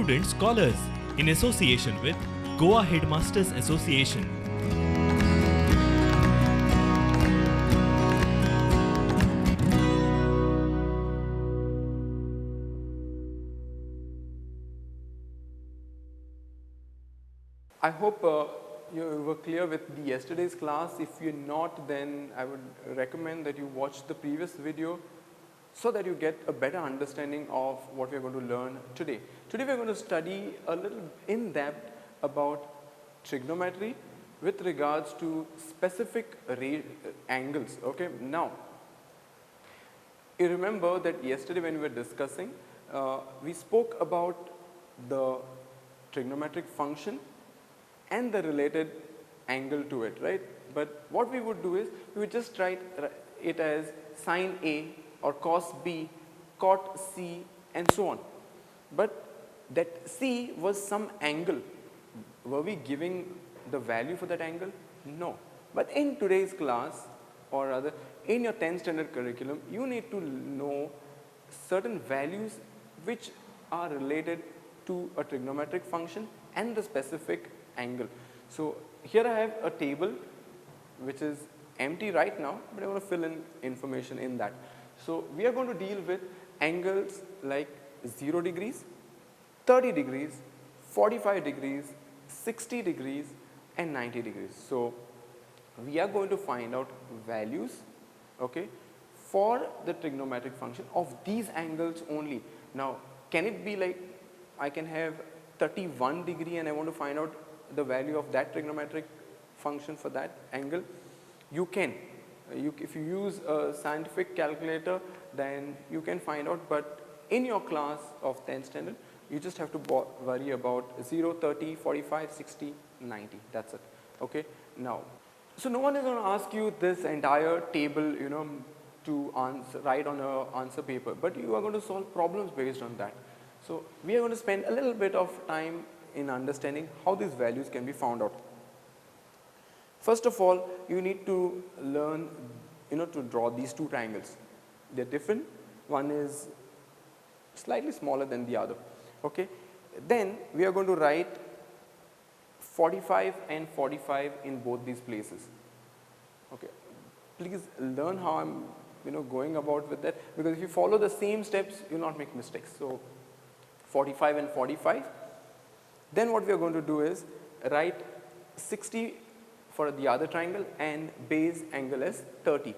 Prudent Scholars in association with Goa Headmasters Association. I hope you were clear with yesterday's class. If you're not, then I would recommend that you watch the previous video so that you get a better understanding of what we're going to learn today. Today we're going to study a little in depth about trigonometry with regards to specific angles. Okay, now you remember that yesterday when we were discussing, we spoke about the trigonometric function and the related angle to it, right? But what we would do is we would just write it as sine A or cos B, cot C, and so on. But that C was some angle. Were we giving the value for that angle? No. But in today's class, or rather in your 10th standard curriculum, you need to know certain values which are related to a trigonometric function and the specific angle. So here I have a table which is empty right now, but I want to fill in information in that. So we are going to deal with angles like 0 degrees, 30 degrees, 45 degrees, 60 degrees, and 90 degrees. So we are going to find out values, okay, for the trigonometric function of these angles only. Now can it be like I can have 31 degree and I want to find out the value of that trigonometric function for that angle? You can. If you use a scientific calculator, then you can find out, but in your class of 10th standard, you just have to worry about 0, 30, 45, 60, 90. That's it. Okay. Now, so no one is going to ask you this entire table, to write on an answer paper, but you are going to solve problems based on that. So we are going to spend a little bit of time in understanding how these values can be found out. First of all, you need to learn, to draw these two triangles. They're different. One is slightly smaller than the other. Okay. Then we are going to write 45 and 45 in both these places. Okay. Please learn how I'm, going about with that, because if you follow the same steps, you'll not make mistakes. So 45 and 45. Then what we are going to do is write 60 for the other triangle and base angle as 30.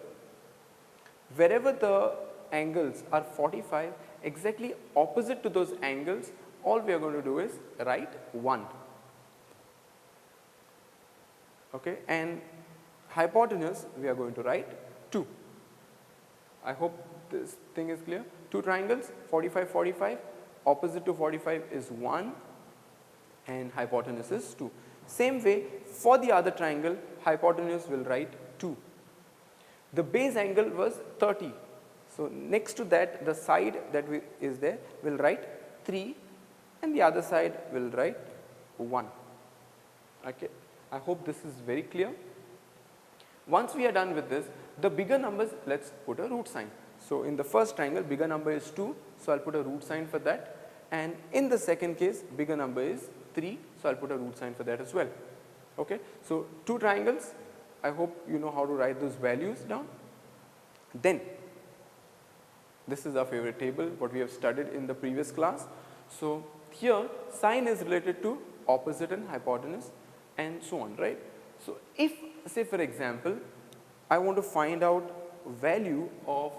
Wherever the angles are 45, exactly opposite to those angles, all we are going to do is write 1. Okay, and hypotenuse we are going to write 2. I hope this thing is clear. Two triangles, 45, 45, opposite to 45 is 1 and hypotenuse is 2. Same way for the other triangle, hypotenuse will write 2. The base angle was 30. So next to that, the side that is there will write 3 and the other side will write 1. Okay. I hope this is very clear. Once we are done with this, the bigger numbers, let's put a root sign. So in the first triangle, bigger number is 2, so I'll put a root sign for that. And in the second case, bigger number is 3, so I'll put a root sign for that as well. Okay. So two triangles, I hope you know how to write those values down. Then, this is our favorite table, what we have studied in the previous class. So here, sine is related to opposite and hypotenuse and so on, right? So if, say for example, I want to find out value of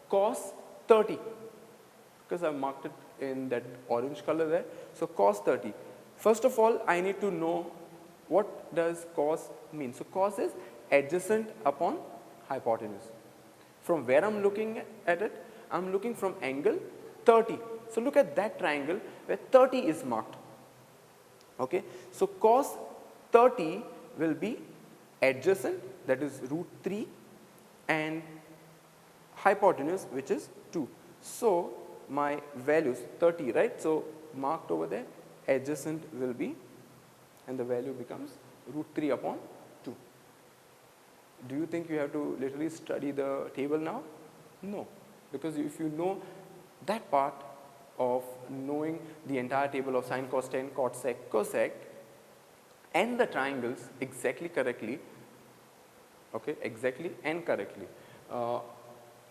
cos 30, because I've marked it in that orange color there. So cos 30. First of all, I need to know what does cos mean. So cos is adjacent upon hypotenuse. From where I'm looking at it, I'm looking from angle 30. So look at that triangle where 30 is marked. Okay. So cos 30 will be adjacent, that is root 3, and hypotenuse, which is 2. So my values 30, right? So marked over there, adjacent will be, and the value becomes root 3 upon 2. Do you think you have to literally study the table now? No, because if you know that part, of knowing the entire table of sine, cos, tan, cot, sec, cosec and the triangles exactly correctly, okay, exactly and correctly,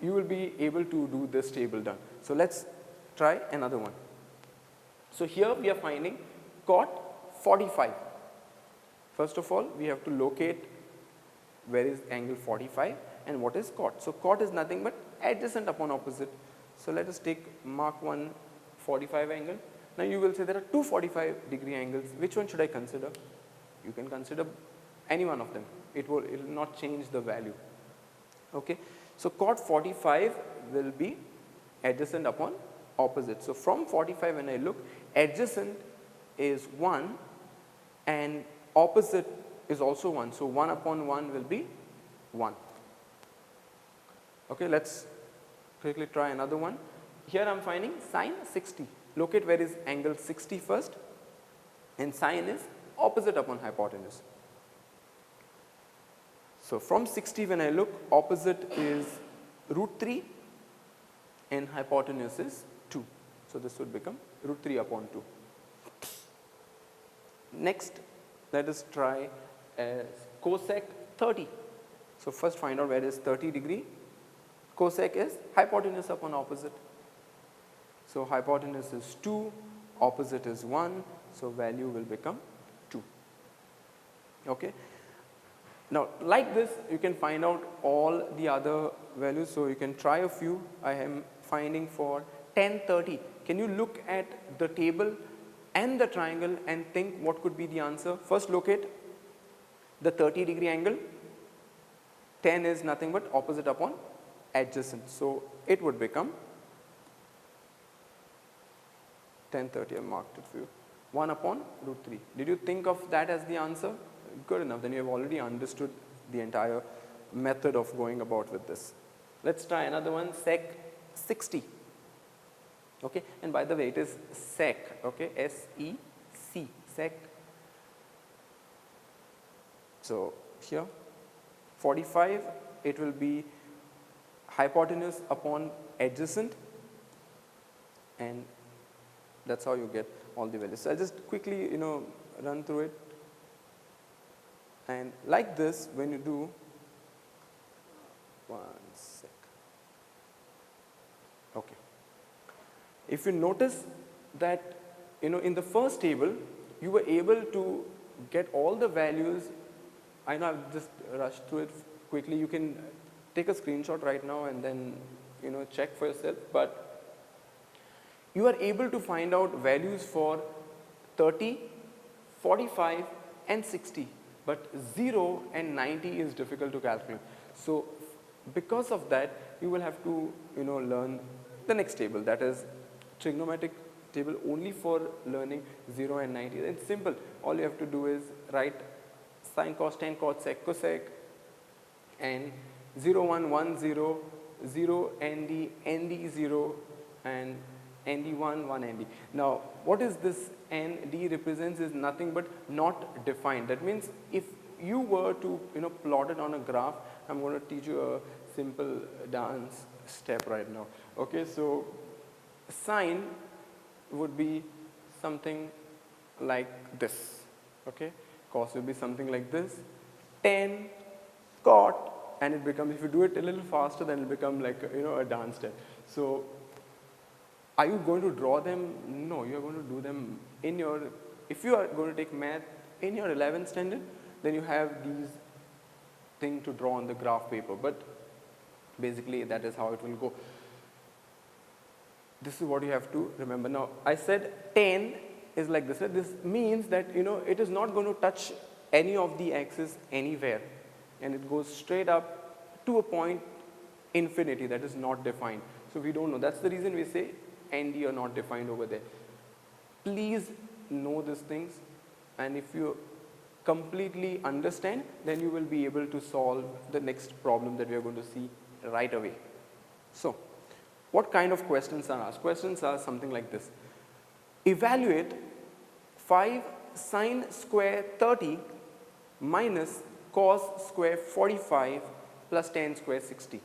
you will be able to do this table done. So let's try another one. So here we are finding cot 45. First of all, we have to locate where is angle 45 and what is cot. So cot is nothing but adjacent upon opposite. So let us take mark one 45 angle. Now you will say there are two 45 degree angles. Which one should I consider? You can consider any one of them. It will not change the value. Okay. So cot 45 will be adjacent upon opposite. So from 45 when I look, adjacent is 1 and opposite is also 1. So 1 upon 1 will be 1. Okay, let's quickly try another one. Here I am finding sine 60. Locate where is angle 60 first, and sine is opposite upon hypotenuse. So from 60 when I look, opposite is root 3 and hypotenuse is 2. So this would become root 3 upon 2. Next, let us try as cosec 30. So first find out where is 30 degree. Cosec is hypotenuse upon opposite. So hypotenuse is 2, opposite is 1, so value will become 2. Okay. Now like this you can find out all the other values, so you can try a few. I am finding for tan 30. Can you look at the table and the triangle and think what could be the answer? First locate the 30 degree angle. Tan is nothing but opposite upon adjacent, so it would become tan 30. I marked it for you, 1 upon root 3. Did you think of that as the answer? Good enough, then you have already understood the entire method of going about with this. Let's try another one, sec 60. Okay, and by the way it is sec, okay, S-E-C, sec. So here 45, it will be hypotenuse upon adjacent, and that's how you get all the values. So I'll just quickly run through it. And like this, when you do, one sec. Okay. If you notice that, in the first table, you were able to get all the values. I know I've just rushed through it quickly. You can take a screenshot right now and then, check for yourself. But you are able to find out values for 30, 45 and 60. But 0 and 90 is difficult to calculate. So because of that, you will have to learn the next table, that is trigonometric table, only for learning 0 and 90. It's simple. All you have to do is write sine, cos, tan, cot, sec, cosec, and 0, 1, 1, 0, 0, ND, ND 0, and ND1, 1 ND. Now, what is this ND represents is nothing but not defined. That means if you were to plot it on a graph, I'm going to teach you a simple dance step right now. Okay, so sine would be something like this. Okay, cos will be something like this. Tan, cot, and it becomes, if you do it a little faster, then it will become like a dance step. So are you going to draw them? No, you are going to do them in your, if you are going to take math in your 11th standard, then you have these things to draw on the graph paper. But basically that is how it will go. This is what you have to remember. Now I said tan is like this. This means that it is not going to touch any of the axes anywhere, and it goes straight up to a point infinity that is not defined. So we don't know. That's the reason we say ND are not defined over there. Please know these things, and if you completely understand, then you will be able to solve the next problem that we are going to see right away. So what kind of questions are asked? Questions are something like this. Evaluate 5 sine square 30 minus cos square 45 plus tan square 60.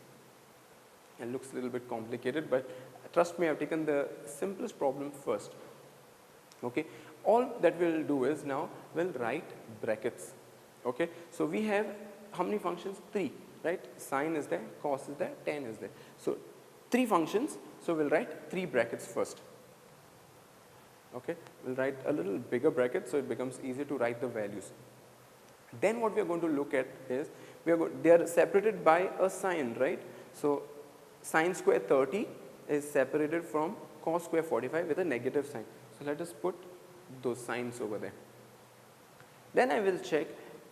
It looks a little bit complicated, but trust me, I've taken the simplest problem first. Okay, all that we'll do is now we'll write brackets. Okay, so we have how many functions? 3, right? Sine is there, cos is there, tan is there. So 3 functions, so we'll write 3 brackets first. Okay, we'll write a little bigger bracket so it becomes easier to write the values. Then what we are going to look at is, they are separated by a sign, right? So sine square 30 is separated from cos square 45 with a negative sign. So let us put those signs over there. Then I will check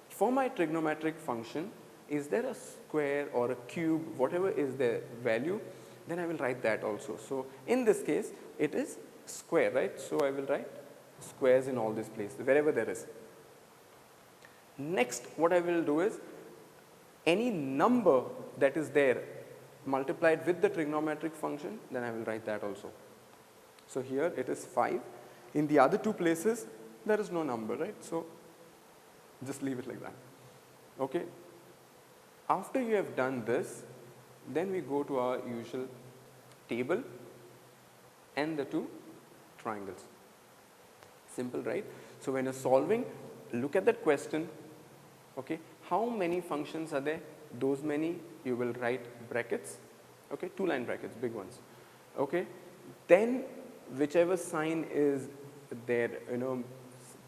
for my trigonometric function, is there a square or a cube, whatever is the value, then I will write that also. So in this case, it is square, right? So I will write squares in all these places, wherever there is. Next, what I will do is, any number that is there multiplied with the trigonometric function, then I will write that also. So here it is 5. In the other 2 places, there is no number, right? So just leave it like that. Okay. After you have done this, then we go to our usual table and the 2 triangles. Simple, right? So when you're solving, look at that question. Okay, how many functions are there? Those many you will write brackets. Okay, 2-line brackets, big ones. Okay, then whichever sign is there,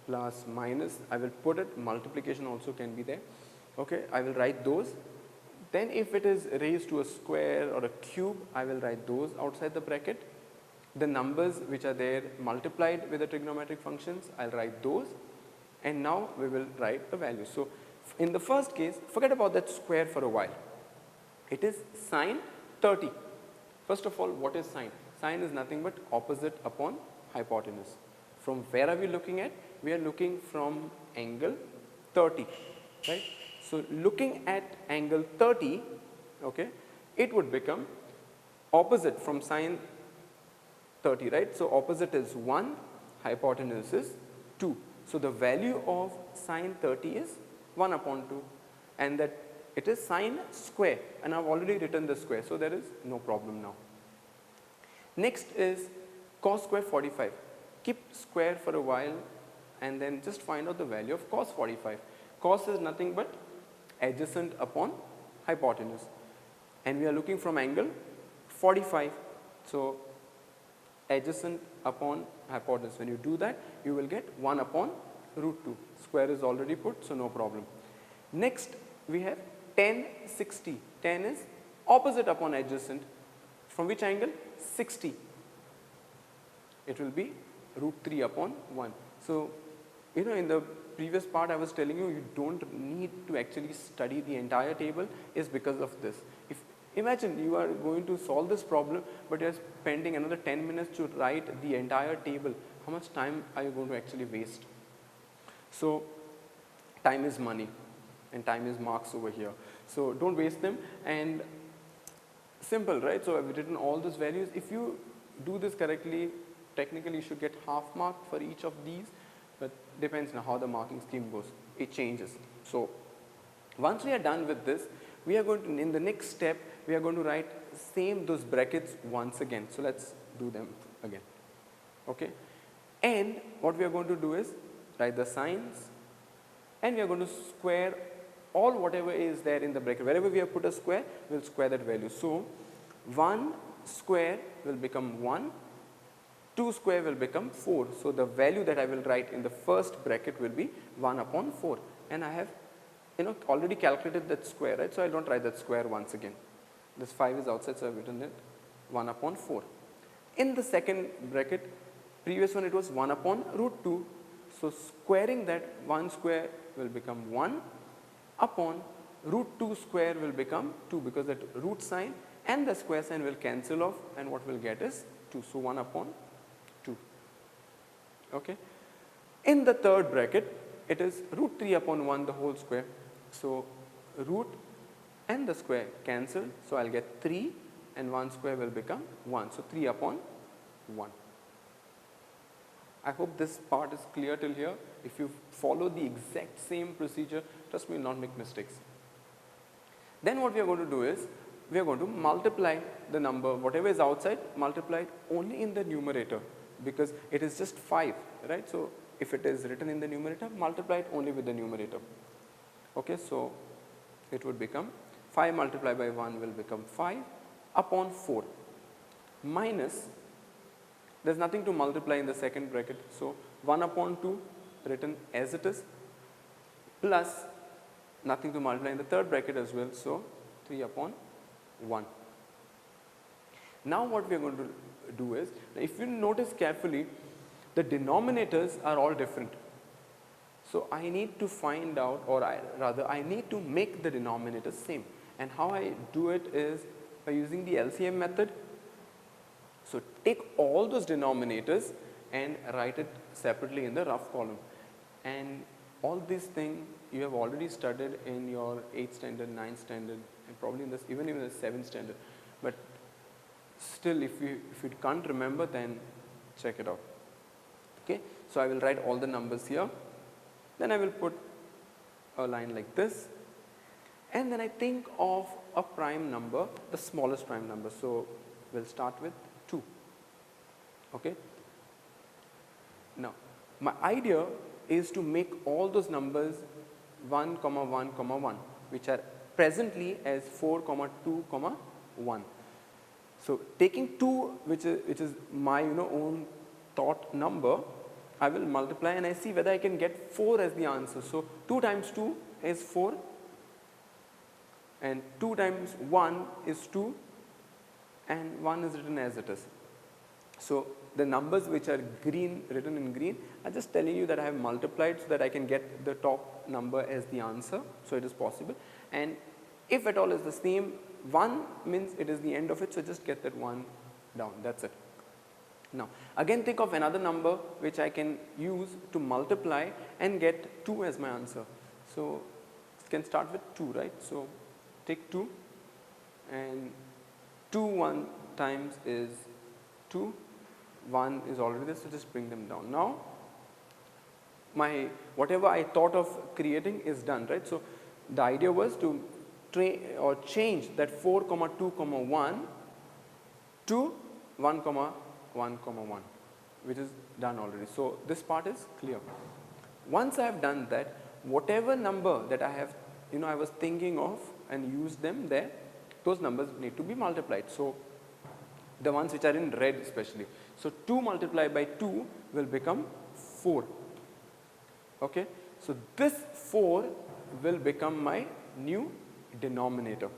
plus, minus, I will put it. Multiplication also can be there. Okay, I will write those. Then if it is raised to a square or a cube, I will write those outside the bracket. The numbers which are there multiplied with the trigonometric functions, I'll write those. And now we will write a value. So in the first case, forget about that square for a while. It is sine 30. First of all, what is sine? Sine is nothing but opposite upon hypotenuse. From where are we looking at? We are looking from angle 30, right? So looking at angle 30, okay, it would become opposite from sine 30, right? So opposite is 1, hypotenuse is 2. So the value of sine 30 is 1 upon 2, and that it is sine square, and I've already written the square, so there is no problem now. Next is cos square 45. Keep square for a while and then just find out the value of cos 45. Cos is nothing but adjacent upon hypotenuse, and we are looking from angle 45. So adjacent upon hypotenuse, when you do that, you will get 1 upon root 2. Square is already put, so no problem. Next we have tan 60. Tan is opposite upon adjacent. From which angle? 60. It will be root 3 upon 1. So in the previous part I was telling you, you don't need to actually study the entire table, is because of this. Imagine you are going to solve this problem, but you are spending another 10 minutes to write the entire table. How much time are you going to actually waste? So time is money, and time is marks over here. So don't waste them. And simple, right? So I've written all those values. If you do this correctly, technically you should get half mark for each of these, but depends on how the marking scheme goes. It changes. So once we are done with this, we are going to, in the next step, we are going to write those brackets once again. So let's do them again. Okay. And what we are going to do is write the signs, and we are going to square all whatever is there in the bracket. Wherever we have put a square, we will square that value. So 1 square will become 1, 2 square will become 4. So the value that I will write in the first bracket will be 1 upon 4. And I have already calculated that square, right? So I don't write that square once again. This 5 is outside, so I have written it 1 upon 4. In the second bracket, previous one it was 1 upon root 2. So squaring that, 1 square will become 1 upon root 2 square will become 2, because that root sign and the square sign will cancel off, and what we'll get is 2. So 1 upon 2. Okay. In the third bracket, it is root 3 upon 1 the whole square. So root and the square cancel, so I'll get 3, and 1 square will become 1. So 3 upon 1. I hope this part is clear till here. If you follow the exact same procedure, trust me, you'll not make mistakes. Then what we are going to do is, we are going to multiply the number, whatever is outside, multiply it only in the numerator, because it is just 5, right? So if it is written in the numerator, multiply it only with the numerator. Okay, so it would become 5 multiplied by 1 will become 5 upon 4 minus, there's nothing to multiply in the second bracket, so 1 upon 2 written as it is, plus nothing to multiply in the third bracket as well, so 3 upon 1. Now what we are going to do is, if you notice carefully, the denominators are all different. So I need to find out, or I need to make the denominators same. And how I do it is by using the LCM method. So take all those denominators and write it separately in the rough column. And all these things you have already studied in your 8th standard, 9th standard, and probably in this, even in the 7th standard. But still, if you can't remember, then check it out. Okay, so I will write all the numbers here. Then I will put a line like this, and then I think of a prime number, the smallest prime number. So we'll start with 2. Okay. Now my idea is to make all those numbers 1, 1, 1, which are presently as 4, 2, 1. So taking 2, which is my own thought number, I will multiply and I see whether I can get 4 as the answer. So 2 times 2 is 4, and 2 times 1 is 2, and 1 is written as it is. So the numbers which are green, written in green, are just telling you that I have multiplied so that I can get the top number as the answer. So it is possible. And if at all is the same, 1 means it is the end of it, so just get that 1 down, that's it. Now again think of another number which I can use to multiply and get 2 as my answer. So it can start with 2, right? So take 2, and 2 1 times is 2, 1 is already there, so just bring them down. Now my whatever I thought of creating is done, right? So the idea was to change that 4, 2, 1 to 1, 1, 1, which is done already. So this part is clear. Once I have done that, whatever number that I have, I was thinking of and used them there, those numbers need to be multiplied. So the ones which are in red especially. So 2 multiplied by 2 will become 4. Okay. So this 4 will become my new denominator.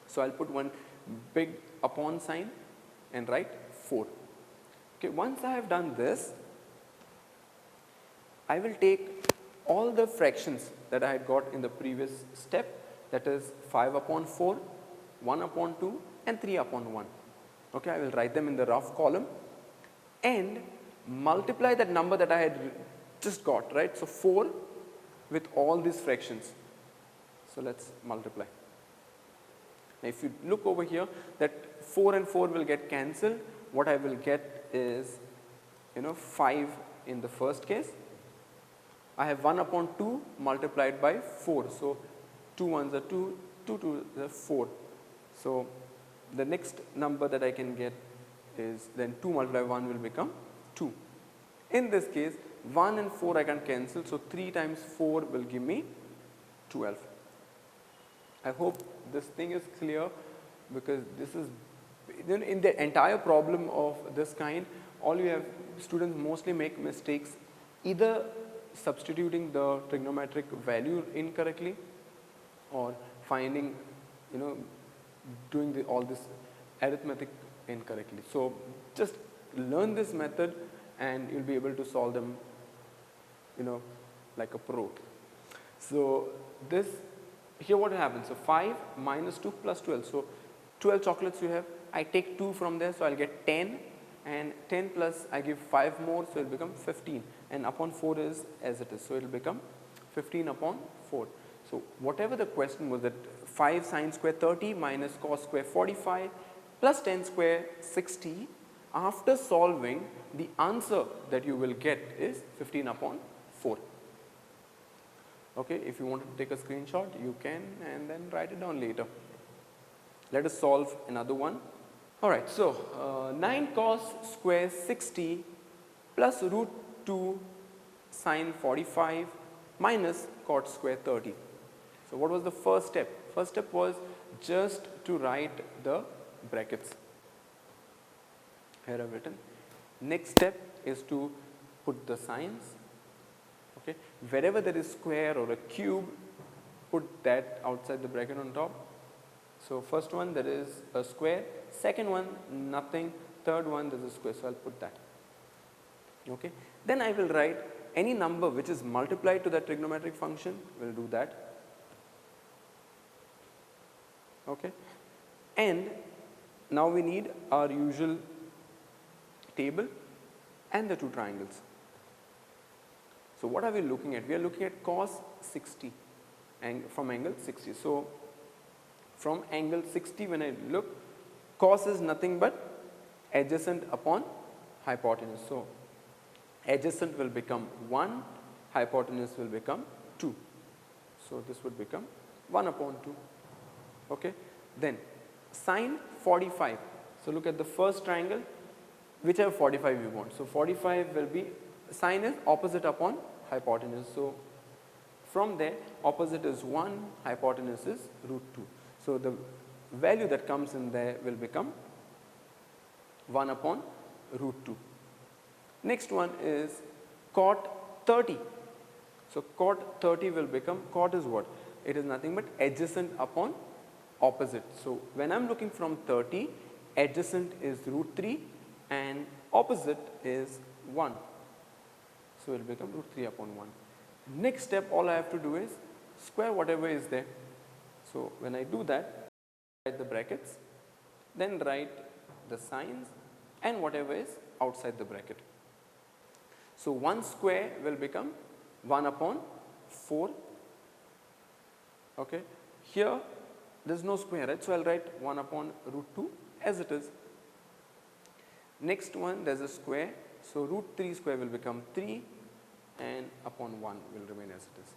So I'll put one big upon sign and write 4. Okay, once I have done this, I will take all the fractions that I had got in the previous step, that is 5 upon 4, 1 upon 2 and 3 upon 1. Okay, I will write them in the rough column and multiply that number that I had just got, right? So 4 with all these fractions. So let's multiply. Now if you look over here, that 4 and 4 will get cancelled. What I will get is 5 in the first case. I have 1 upon 2 multiplied by 4. So 2 ones are 2, 2 2 are 4. So the next number that I can get is then 2 multiplied by 1 will become 2. In this case 1 and 4 I can cancel, so 3 times 4 will give me 12. I hope this thing is clear, because this is in the entire problem of this kind, all you have, students mostly make mistakes either substituting the trigonometric value incorrectly or finding, doing all this arithmetic incorrectly. So just learn this method and you'll be able to solve them, like a pro. So this, here what happens, so 5 minus 2 plus 12, so 12 chocolates you have, I take 2 from there, so I'll get 10, and 10 plus I give 5 more, so it will become 15, and upon 4 is as it is, so it will become 15 upon 4. So whatever the question was, that 5 sine square 30 minus cos square 45 plus 10 square 60, after solving, the answer that you will get is 15 upon 4. Okay, if you want to take a screenshot, you can, and then write it down later. Let us solve another one. Alright, so 9 cos square 60 plus root 2 sine 45 minus cot square 30. So what was the first step? First step was just to write the brackets. Here I have written. Next step is to put the signs. Okay. Wherever there is square or a cube, put that outside the bracket on top. So first one there is a square, second one nothing, third one there is a square, so I'll put that. Okay. Then I will write any number which is multiplied to that trigonometric function, we'll do that. Okay. And now we need our usual table and the two triangles. So what are we looking at? We are looking at cos 60 from angle 60. So from angle 60 when I look, cos is nothing but adjacent upon hypotenuse. So adjacent will become 1, hypotenuse will become 2. So this would become 1 upon 2. Okay. Then sine 45. So look at the first triangle, whichever 45 you want. So 45 will be, sine is opposite upon hypotenuse. So from there opposite is 1, hypotenuse is root 2. So the value that comes in there will become 1 upon root 2. Next one is cot 30. So cot 30 will become, cot is what? It is nothing but adjacent upon opposite. So when I am looking from 30, adjacent is root 3 and opposite is 1. So it will become root 3 upon 1. Next step, all I have to do is square whatever is there. So when I do that, write the brackets, then write the signs and whatever is outside the bracket. So 1 square will become 1 upon 4. Okay. Here there is no square, right? So I'll write 1 upon root 2 as it is. Next one there is a square. So root 3 square will become 3 and upon 1 will remain as it is.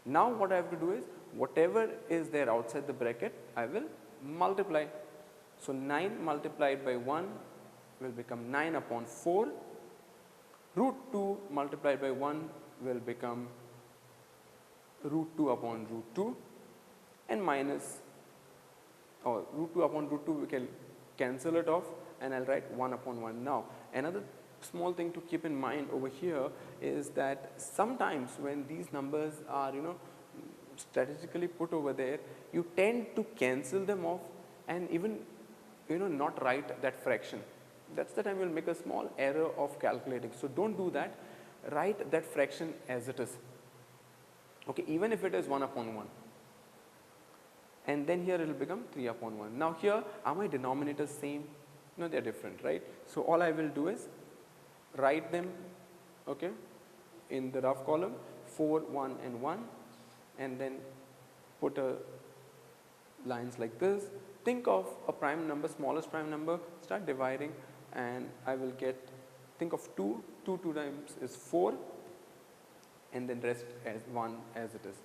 Now what I have to do is whatever is there outside the bracket I will multiply. So 9 multiplied by 1 will become 9 upon 4. Root 2 multiplied by 1 will become root 2 upon root 2 and minus, or root 2 upon root 2 we can cancel it off and I'll write 1 upon 1. Now another small thing to keep in mind over here is that sometimes when these numbers are strategically put over there, you tend to cancel them off and even not write that fraction. That's the time you'll make a small error of calculating. So don't do that. Write that fraction as it is. Okay, even if it is 1 upon 1. And then here it will become 3 upon 1. Now here are my denominators same? No, they are different, right? So all I will do is write them, okay, in the rough column 4, 1 and 1 and then put lines like this. Think of a prime number, smallest prime number, start dividing and I will get, think of 2 times is 4 and then rest as 1 as it is.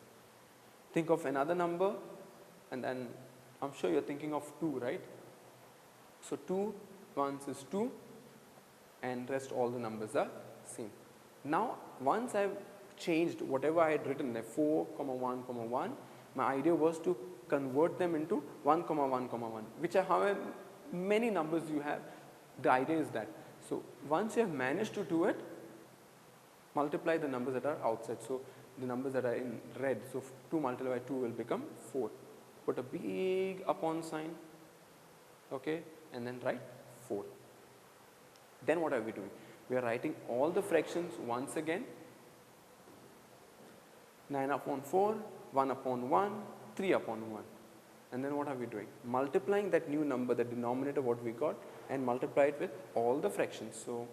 Think of another number and then I'm sure you're thinking of 2, right? So 2 once is 2 and rest all the numbers are same. Now once I've changed whatever I had written there 4, 1, 1, my idea was to convert them into 1, 1, 1, which are however many numbers you have. The idea is that. So once you have managed to do it, multiply the numbers that are outside. So the numbers that are in red, so 2 multiplied by 2 will become 4. Put a big upon sign, okay, and then write 4. Then what are we doing? We are writing all the fractions once again. 9 upon 4, 1 upon 1, 3 upon 1. And then what are we doing? Multiplying that new number, the denominator what we got, and multiply it with all the fractions. So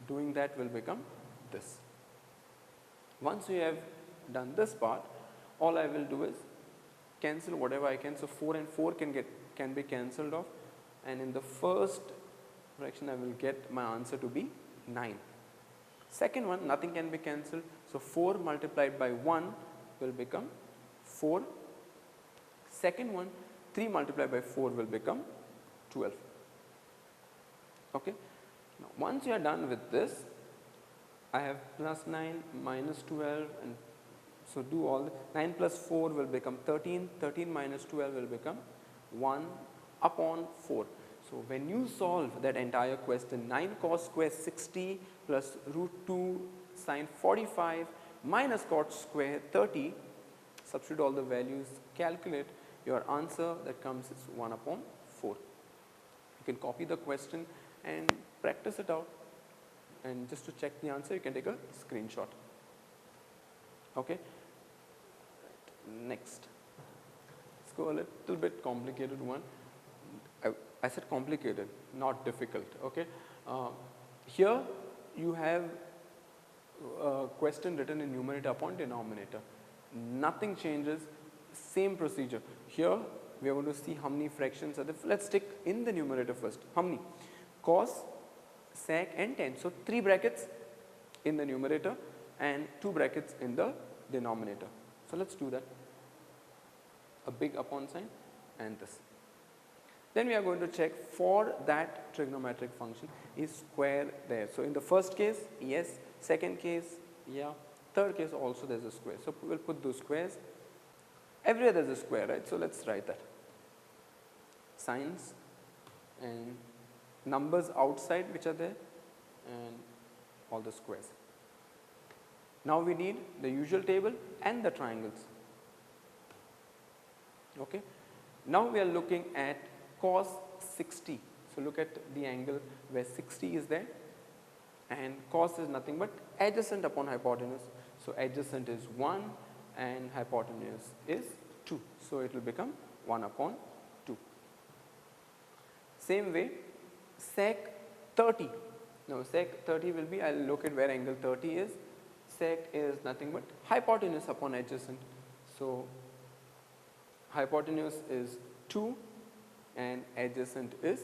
doing that will become this. Once we have done this part, all I will do is cancel whatever I can. So 4 and 4 can be cancelled off, and in the first fraction I will get my answer to be 9. Second one, nothing can be cancelled, so 4 multiplied by 1 will become 4. Second one, 3 multiplied by 4 will become 12. Okay. Now, once you are done with this, I have plus 9 minus 12, and so do all the 9 plus 4 will become 13, 13 minus 12 will become 1 upon 4. So when you solve that entire question, 9 cos square 60 plus root 2 sine 45 minus cot square 30, substitute all the values, calculate, your answer that comes is 1 upon 4. You can copy the question and practice it out, and just to check the answer you can take a screenshot. Okay. Next, let's go a little bit complicated one. I said complicated, not difficult. Okay. Here you have a question written in numerator upon denominator. Nothing changes, same procedure. Here we are going to see how many fractions are there. Let's take in the numerator first. How many? Cos, sec and tan. So 3 brackets in the numerator and 2 brackets in the denominator. So let's do that. A big upon sign and this. Then we are going to check for that trigonometric function is square there. So in the first case, yes. Second case, yeah. Third case also there's a square. So we'll put those squares. Everywhere there's a square, right? So let's write that. Signs and numbers outside which are there and all the squares. Now we need the usual table and the triangles. Okay. Now we are looking at cos 60. So look at the angle where 60 is there, and cos is nothing but adjacent upon hypotenuse. So adjacent is 1 and hypotenuse is 2. So it will become 1 upon 2. Same way, sec 30. Now sec 30 will be, I'll look at where angle 30 is. Sec is nothing but hypotenuse upon adjacent. So hypotenuse is 2 and adjacent is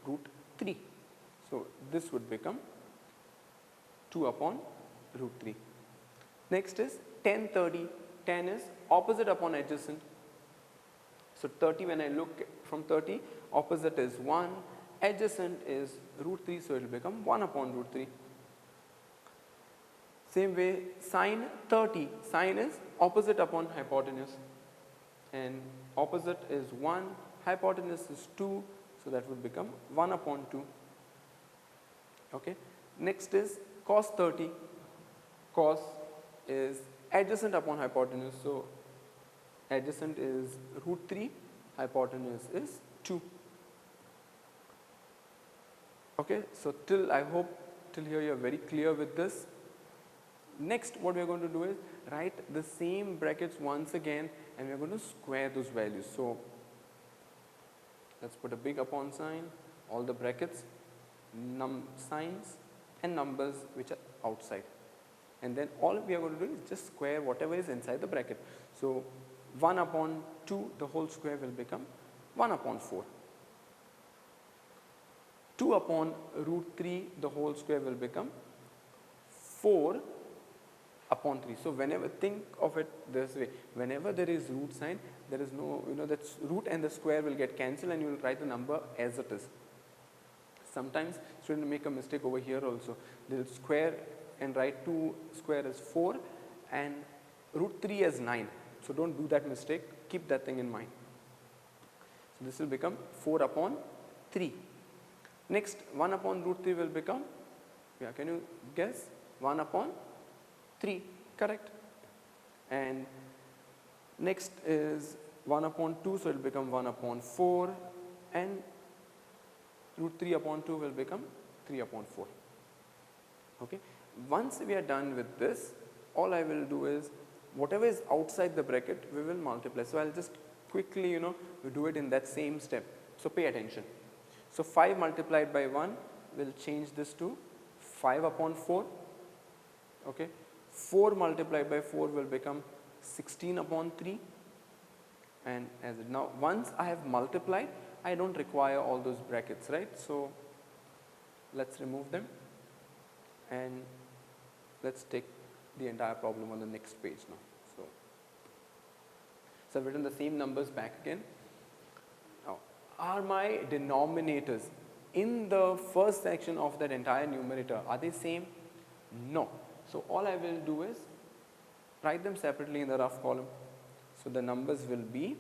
root 3. So this would become 2 upon root 3. Next is tan 30. Tan is opposite upon adjacent. So 30, when I look from 30, opposite is 1, adjacent is root 3, so it will become 1 upon root 3. Same way, sine 30. Sine is opposite upon hypotenuse, and opposite is 1, hypotenuse is 2, so that would become 1 upon 2. Okay. Next is cos 30. Cos is adjacent upon hypotenuse, so adjacent is root 3, hypotenuse is 2. Okay. So I hope till here you are very clear with this. Next, what we are going to do is write the same brackets once again, and we are going to square those values. So let's put a big upon sign, all the brackets, signs and numbers which are outside, and then all we are going to do is just square whatever is inside the bracket. So 1 upon 2, the whole square will become 1 upon 4. 2 upon root 3, the whole square will become 4 upon 3. So whenever, think of it this way, whenever there is root sign, there is no, that root and the square will get cancelled and you will write the number as it is. Sometimes students make a mistake over here also. They will square and write 2 square as 4 and root 3 as 9. So don't do that mistake, keep that thing in mind. So this will become 4 upon 3. Next, 1 upon root 3 will become, can you guess? 1 upon 3, correct. And next is 1 upon 2, so it will become 1 upon 4, and root 3 upon 2 will become 3 upon 4. Okay. Once we are done with this, all I will do is whatever is outside the bracket we will multiply. So I'll just quickly we do it in that same step. So pay attention. So 5 multiplied by 1 will change this to 5 upon 4. Okay. 4 multiplied by 4 will become 16 upon 3, and as it now once I have multiplied, I don't require all those brackets, right? So let's remove them and let's take the entire problem on the next page now. So I've written the same numbers back again. are my denominators in the first section of that entire numerator, are they same? No. So all I will do is write them separately in the rough column. So the numbers will be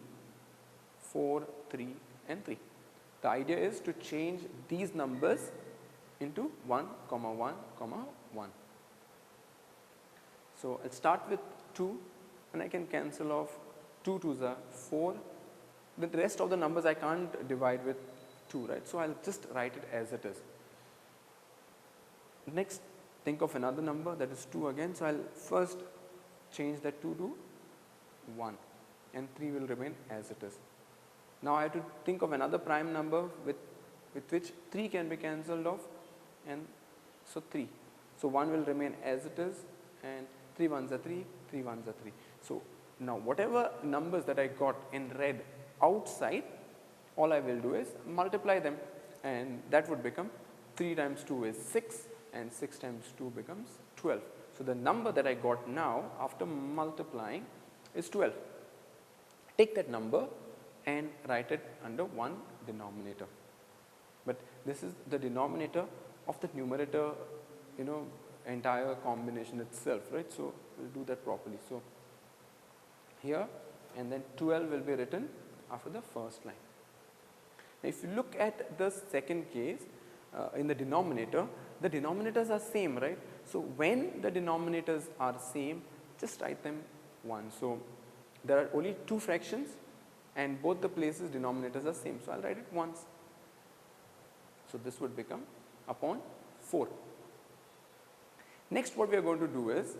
4, 3 and 3. The idea is to change these numbers into 1, 1, 1. So I'll start with 2 and I can cancel off 2 2s are 4. The rest of the numbers I can't divide with 2, right? So I'll just write it as it is. Next, think of another number, that is 2 again. So I'll first change that 2 to 1 and 3 will remain as it is. Now I have to think of another prime number with which 3 can be cancelled off, and so 3. So 1 will remain as it is and 3 1s are 3, 3 1s are 3. So now whatever numbers that I got in red outside, all I will do is multiply them, and that would become 3 times 2 is 6 and 6 times 2 becomes 12. So the number that I got now after multiplying is 12. Take that number and write it under one denominator. But this is the denominator of the numerator, entire combination itself, right? So we'll do that properly. So here, and then 12 will be written after the first line. Now if you look at the second case, in the denominator, the denominators are same, right? So when the denominators are same, just write them 1. So there are only 2 fractions and both the places denominators are same. So I'll write it once. So this would become upon 4. Next what we are going to do is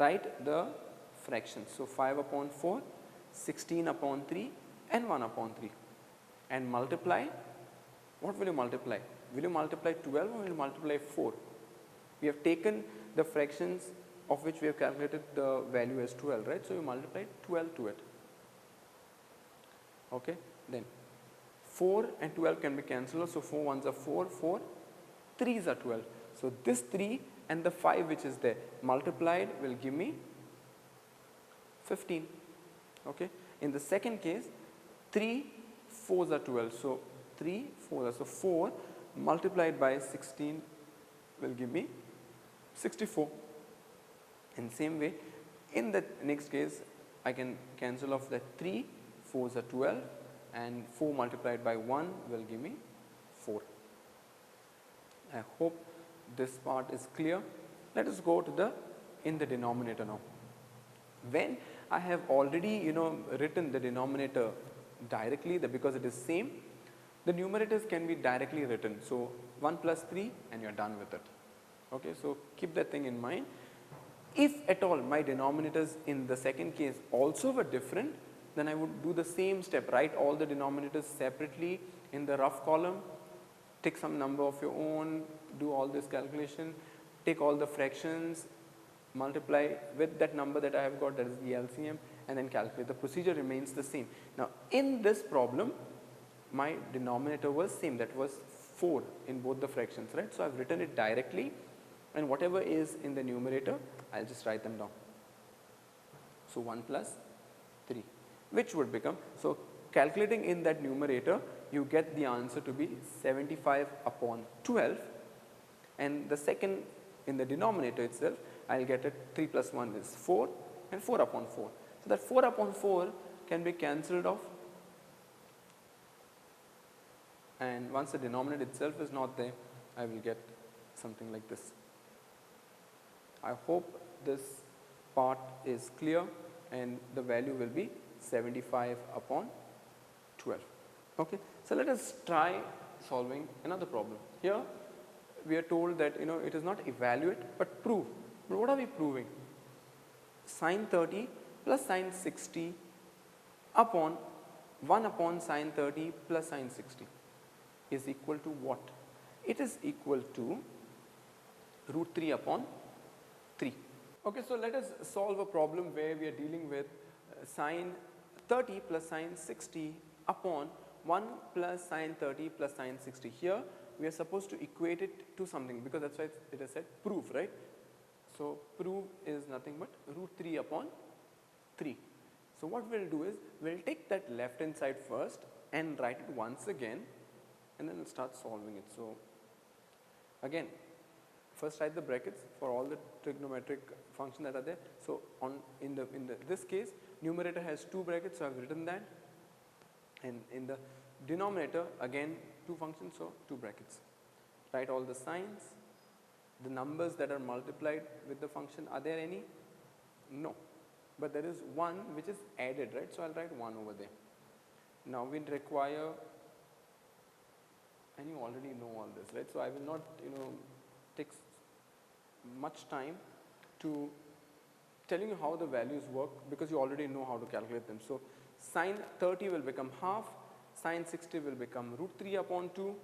write the fractions. So 5 upon 4, 16 upon 3 and 1 upon 3. And multiply. What will you multiply? Will you multiply 12 or will you multiply 4? We have taken the fractions of which we have calculated the value as 12, right? So you multiply 12 to it. Okay, then 4 and 12 can be cancelled. So 4 1s are 4, 4 3s are 12. So this 3 and the 5 which is there multiplied will give me 15. Okay, in the second case 3 4s are 12. So 3 4 are, so 4 multiplied by 16 will give me 64. In same way, in the next case I can cancel off that 3 4s are 12 and 4 multiplied by 1 will give me 4. I hope this part is clear. Let us go to in the denominator now. When I have already written the denominator directly, because it is same, the numerators can be directly written. So 1 plus 3 and you are done with it. Okay, so keep that thing in mind. If at all my denominators in the second case also were different, then I would do the same step, write all the denominators separately in the rough column, take some number of your own, do all this calculation, take all the fractions, multiply with that number that I have got, that is the LCM, and then calculate. The procedure remains the same. Now in this problem, my denominator was same, that was 4 in both the fractions, right? So I've written it directly, and whatever is in the numerator, I'll just write them down. So 1 plus 3, which would become, so calculating in that numerator, you get the answer to be 75 upon 12, and the second in the denominator itself, I'll get it 3 plus 1 is 4 and 4 upon 4. So that 4 upon 4 can be cancelled off, and once the denominator itself is not there, I will get something like this. I hope this part is clear, and the value will be 75 upon 12. Okay, so let us try solving another problem. Here we are told that it is not evaluate but prove. But what are we proving? Sine 30 plus sine 60 upon 1 upon sine 30 plus sine 60 is equal to what? It is equal to root 3 upon 3. Okay, so let us solve a problem where we are dealing with sine 30 plus sine 60 upon 1 plus sine 30 plus sine 60. Here we are supposed to equate it to something, because that's why it is said prove, right? So prove is nothing but root 3 upon 3. So what we'll do is we'll take that left hand side first and write it once again, and then start solving it. So again, first write the brackets for all the trigonometric functions that are there. So in this case, numerator has 2 brackets, so I've written that, and in the denominator again 2 functions, so 2 brackets. Write all the signs, the numbers that are multiplied with the function. Are there any? No, but there is one which is added, right? So I'll write 1 over there. Now we require, and you already know all this, right? So I will not take much time to telling you how the values work, because you already know how to calculate them. So sine 30 will become half, sine 60 will become root 3 upon 2,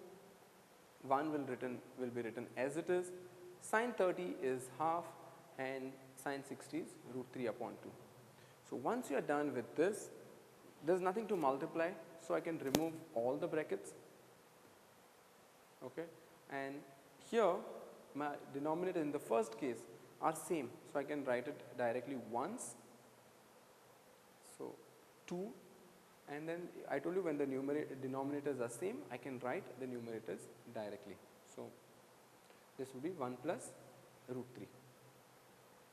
1 will be written as it is, sine 30 is half, and sine 60 is root 3 upon 2. So once you are done with this, there is nothing to multiply, so I can remove all the brackets. Okay, and here my denominator in the first case are same, so I can write it directly once. So 2, and then I told you when the denominators are same, I can write the numerators directly. So this will be 1 plus root 3.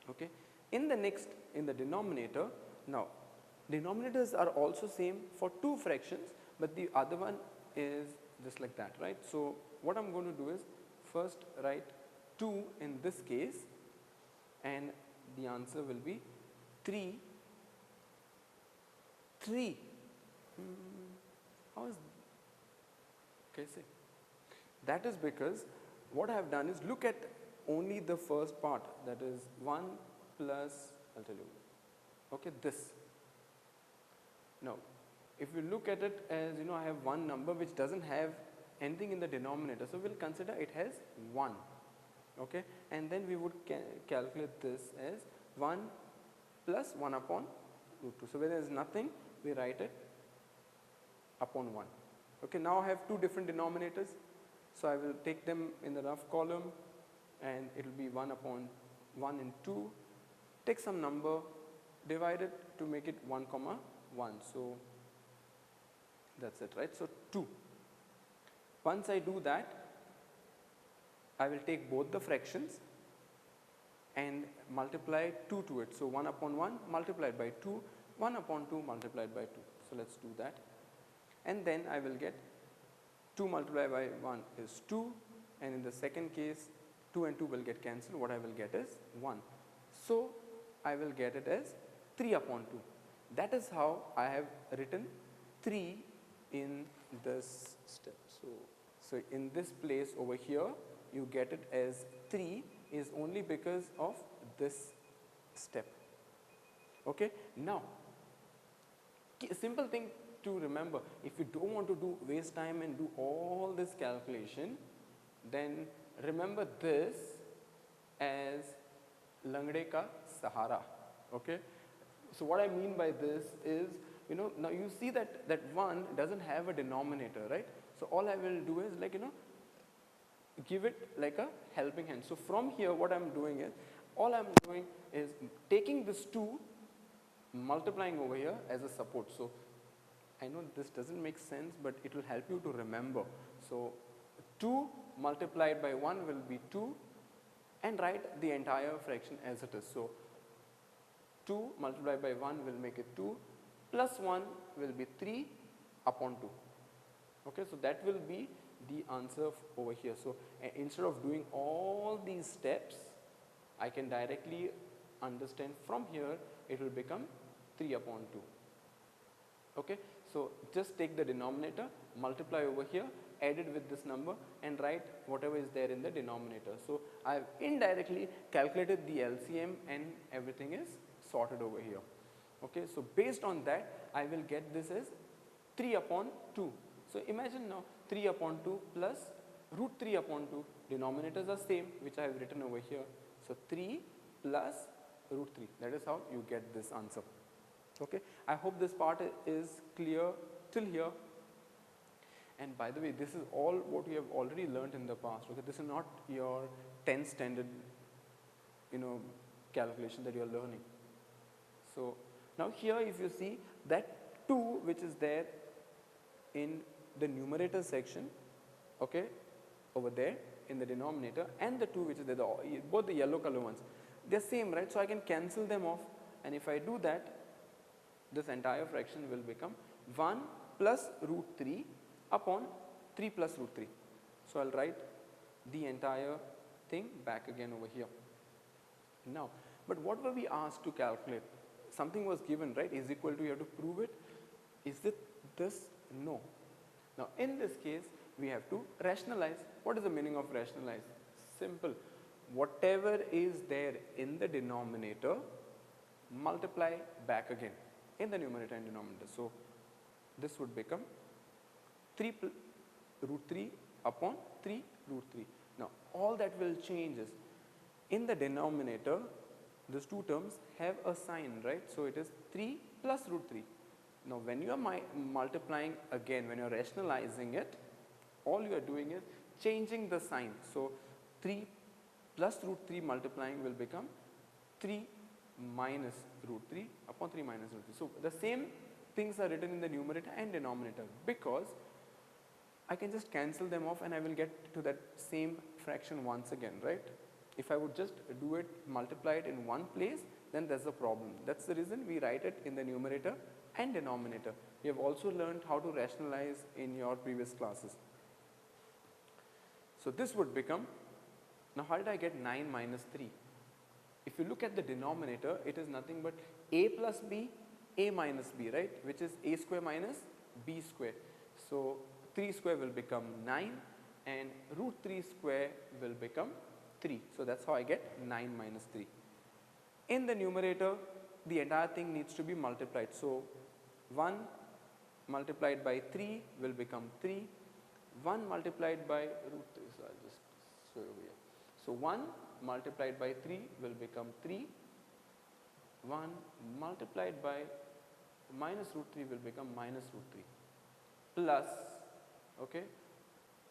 Okay, in the denominator, now denominators are also same for 2 fractions, but the other one is just like that, right? So what I'm going to do is first write 2 in this case, and the answer will be 3. How is okay? That is because what I have done is look at only the first part, that is 1 plus, I'll tell you, okay, this. Now if you look at it as I have one number which doesn't have anything in the denominator, so we'll consider it has 1. Okay, and then we would calculate this as 1 plus 1 upon root 2. So where there is nothing, we write it upon 1. Okay, now I have 2 different denominators, so I will take them in the rough column, and it will be 1 upon 1 and 2. Take some number, divide it to make it 1 comma 1. So that's it, right? So 2. Once I do that, I will take both the fractions and multiply 2 to it. So 1 upon 1 multiplied by 2, 1 upon 2 multiplied by 2. So let's do that. And then I will get 2 multiplied by 1 is 2, and in the second case 2 and 2 will get cancelled. What I will get is 1. So I will get it as 3 upon 2. That is how I have written 3 in this step. So in this place over here, you get it as 3 is only because of this step. Okay, now a simple thing to remember, if you don't want to waste time and do all this calculation, then remember this as Langde ka Sahara. Okay, so what I mean by this is, now you see that 1 doesn't have a denominator, right? So all I will do is give it like a helping hand. So from here what I'm doing is taking this 2, multiplying over here as a support. So I know this doesn't make sense, but it will help you to remember. So 2 multiplied by 1 will be 2, and write the entire fraction as it is. So 2 multiplied by 1 will make it 2, plus 1 will be 3 upon 2. Okay, so that will be the answer over here. So instead of doing all these steps, I can directly understand from here it will become 3 upon 2. Okay, so just take the denominator, multiply over here, add it with this number, and write whatever is there in the denominator. So I have indirectly calculated the LCM, and everything is sorted over here. Okay, so based on that, I will get this as 3 upon 2. So imagine now 3 upon 2 plus root 3 upon 2, denominators are same, which I have written over here. So 3 plus root 3, that is how you get this answer. Okay, I hope this part is clear till here. And by the way, this is all what you have already learned in the past. Okay, this is not your 10th standard calculation that you are learning. So now here if you see that 2 which is there in the numerator section, okay, over there in the denominator, and the 2 which is there, both the yellow color ones, they are same, right? So I can cancel them off, and if I do that, this entire fraction will become 1 plus root 3 upon 3 plus root 3. So I'll write the entire thing back again over here. Now, but what were we asked to calculate? Something was given, right? Is equal to, you have to prove it. Is it this? No. Now in this case, we have to rationalize. What is the meaning of rationalize? Simple. Whatever is there in the denominator, multiply back again in the numerator and denominator. So this would become 3 root 3 upon 3 root 3. Now all that will change is, in the denominator, these two terms have a sign, right? So it is 3 plus root 3. Now when you are multiplying again, when you are rationalizing it, all you are doing is changing the sign. So 3 plus root 3 multiplying will become 3 minus root 3 upon 3 minus root 3. So the same things are written in the numerator and denominator, because I can just cancel them off and I will get to that same fraction once again, right? If I would just do it, multiply it in one place, then there's a problem. That's the reason we write it in the numerator and denominator. You have also learned how to rationalize in your previous classes. So this would become, now how did I get 9 minus 3? If you look at the denominator, it is nothing but a plus b, a minus b, right? Which is a square minus b square. So 3 square will become 9 and root 3 square will become 3. So that's how I get 9 minus 3. In the numerator, the entire thing needs to be multiplied. So 1 multiplied by 3 will become 3. 1 multiplied by root 3. So I'll just show you over here. So 1 multiplied by 3 will become 3. 1 multiplied by minus root 3 will become minus root 3. Plus, okay,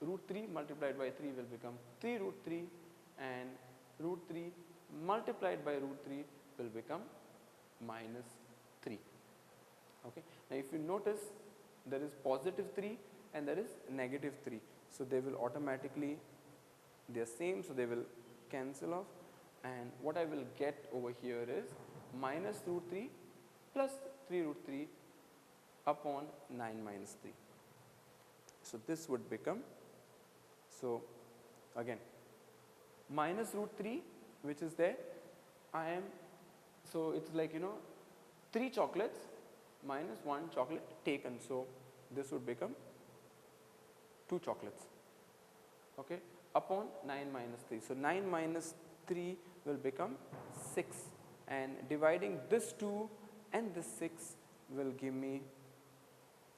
root 3 multiplied by 3 will become 3 root 3, and root 3 multiplied by root 3 will become minus 3. Okay. Now if you notice, there is positive 3 and there is negative 3. So they will automatically, they are same, so they will cancel off, and what I will get over here is minus root 3 plus 3 root 3 upon 9 minus 3. So this would become, so again, minus root 3 which is there, so it's like, 3 chocolates minus 1 chocolate taken. So this would become 2 chocolates, okay, upon 9 minus 3. So 9 minus 3 will become 6, and dividing this 2 and this 6 will give me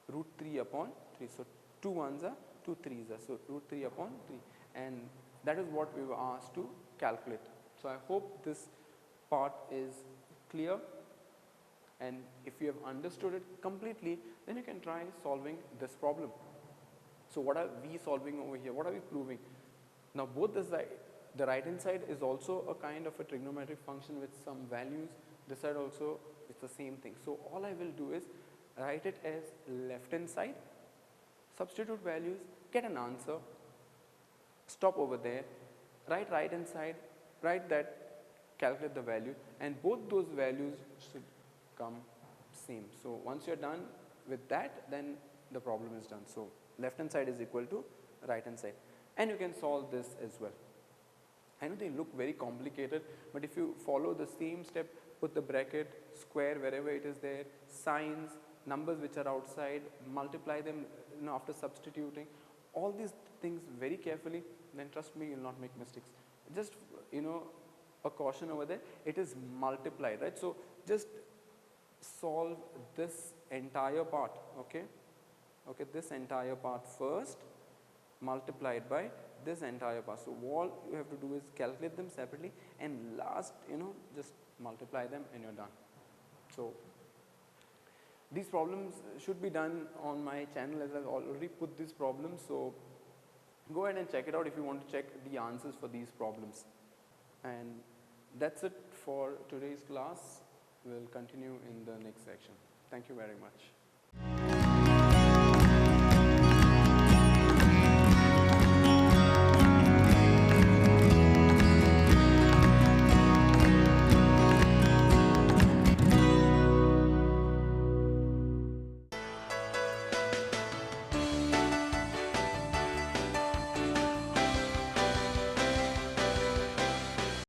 root 3 upon 3. So 2 ones are 2 threes are, so root 3 upon 3, and that is what we were asked to calculate. So I hope this part is clear, and if you have understood it completely, then you can try solving this problem. So what are we solving over here? What are we proving? Now both this side, the right hand side is also a kind of a trigonometric function with some values. This side also is the same thing. So all I will do is write it as left hand side, substitute values, get an answer, stop over there, write right hand side, write that, calculate the value, and both those values should come same. So once you're done with that, then the problem is done. So left hand side is equal to right hand side, and you can solve this as well. I know they look very complicated, but if you follow the same step, put the bracket, square wherever it is there, signs, numbers which are outside, multiply them after substituting, all these things very carefully, then trust me, you will not make mistakes. Just a caution over there, it is multiplied, right? So just solve this entire part, okay, this entire part first, multiplied by this entire part. So all you have to do is calculate them separately, and last just multiply them and you're done. So these problems should be done on my channel, as I've already put these problems. So go ahead and check it out if you want to check the answers for these problems. And that's it for today's class. We'll continue in the next section. Thank you very much.